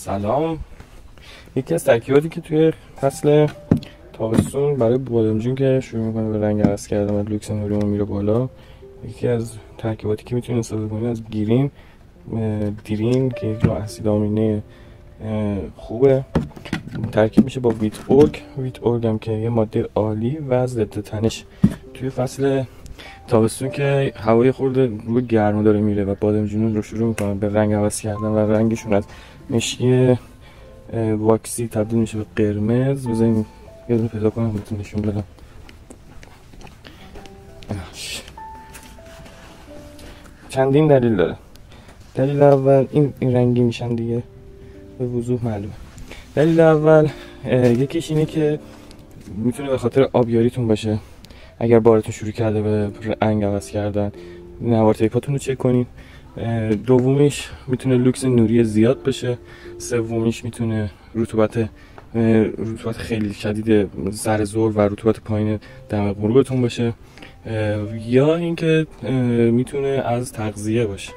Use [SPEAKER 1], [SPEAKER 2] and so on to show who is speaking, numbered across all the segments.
[SPEAKER 1] سلام. یکی از ترکیباتی که توی فصل تابستون برای بادمجون که شروع میکنه به رنگ عوض کردن و لوکسنوریوم میره بالا، یکی از ترکیباتی که میتونید استفاده کنید از دیرین که یک نوع اسید آمینه خوبه. ترکیب میشه با ویت اورگ هم که یه ماده عالی و ضد تنش توی فصل تابستون که هوای خورده روی گرما داره میره و بادمجون رو شروع میکنن به رنگ عوض کردن و رنگشون از مشکی واکسی تبدیل میشه به قرمز. بذارین یه دونه پیدا کنم بهتون نشون بدم. چندین دلیل داره. دلیل اول این رنگی میشن دیگه به وضوح معلومه. دلیل اول یکیش اینه که میتونه به خاطر آبیاریتون باشه. اگر بارتون شروع کرده به رنگ عوض کردن، نوار تیپاتون رو چک کنین. دومیش میتونه لوکس نوری زیاد بشه. سومیش میتونه رطوبت خیلی شدید سر ظهر و رطوبت پایین دم غروبتون باشه، یا اینکه میتونه از تغذیه باشه.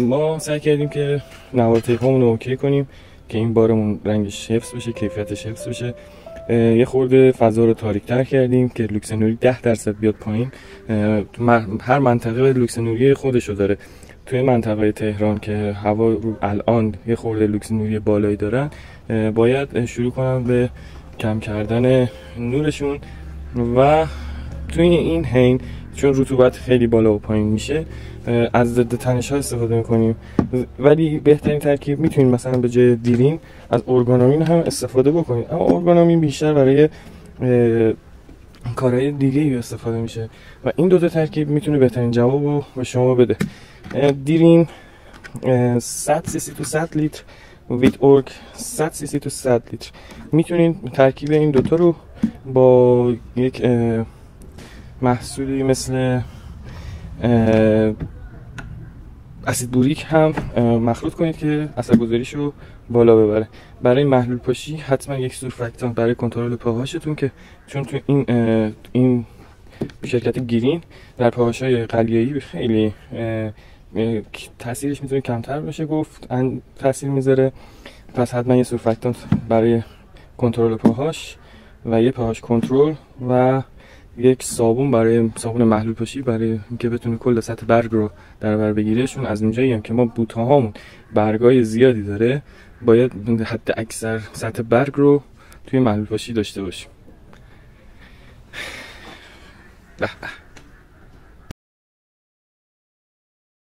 [SPEAKER 1] ما سعی کردیم که نوار تیپامون رو اوکی کنیم که این بارمون رنگش حفظ بشه، کیفیتش حفظ بشه. یه خورده فضا رو تاریک‌تر کردیم که لوکس نوری 10% بیاد پایین. هر منطقه لوکس نوری خودشو داره. توی منطقه تهران که هوا رو الان یه خورده لوکس نوری بالایی دارن، باید شروع کنم به کم کردن نورشون و توی این حین چون رطوبت خیلی بالا و پایین میشه از ضد تنش ها استفاده میکنیم. ولی بهترین ترکیب میتونیم مثلا به جای دیرین از ارگانامین هم استفاده بکنیم، اما ارگانامین بیشتر برای کارهای دیگه استفاده میشه و این دوتا ترکیب میتونه بهترین جواب رو به شما بده. دیرین 100 cc تو 100 لیتر، ویت اورگ 100 cc تو 100 لیتر. میتونین ترکیب این دوتا رو با یک محصولی مثل اسید بوریک هم مخلوط کنید که اثرگذاریش رو بالا ببره. برای محلول پاشی حتما یک سورفاکتانت برای کنترل پاهاشتون، که چون تو این شرکت گرین در پاهاشای قلیایی خیلی تاثیرش میتونه کمتر بشه، گفت تاثیر میذاره. پس حتما یه سورفاکتانت برای کنترل پاهاش و یه پاهاش کنترل و یک صابون برای صابون محلول پاشی برای اینکه بتونه کل سطح برگ رو در بر بگیره. چون از اونجایی هم که ما بوتهامون برگای زیادی داره، باید حد اکثر سطح برگ رو توی محلول پاشی داشته باشیم. به به.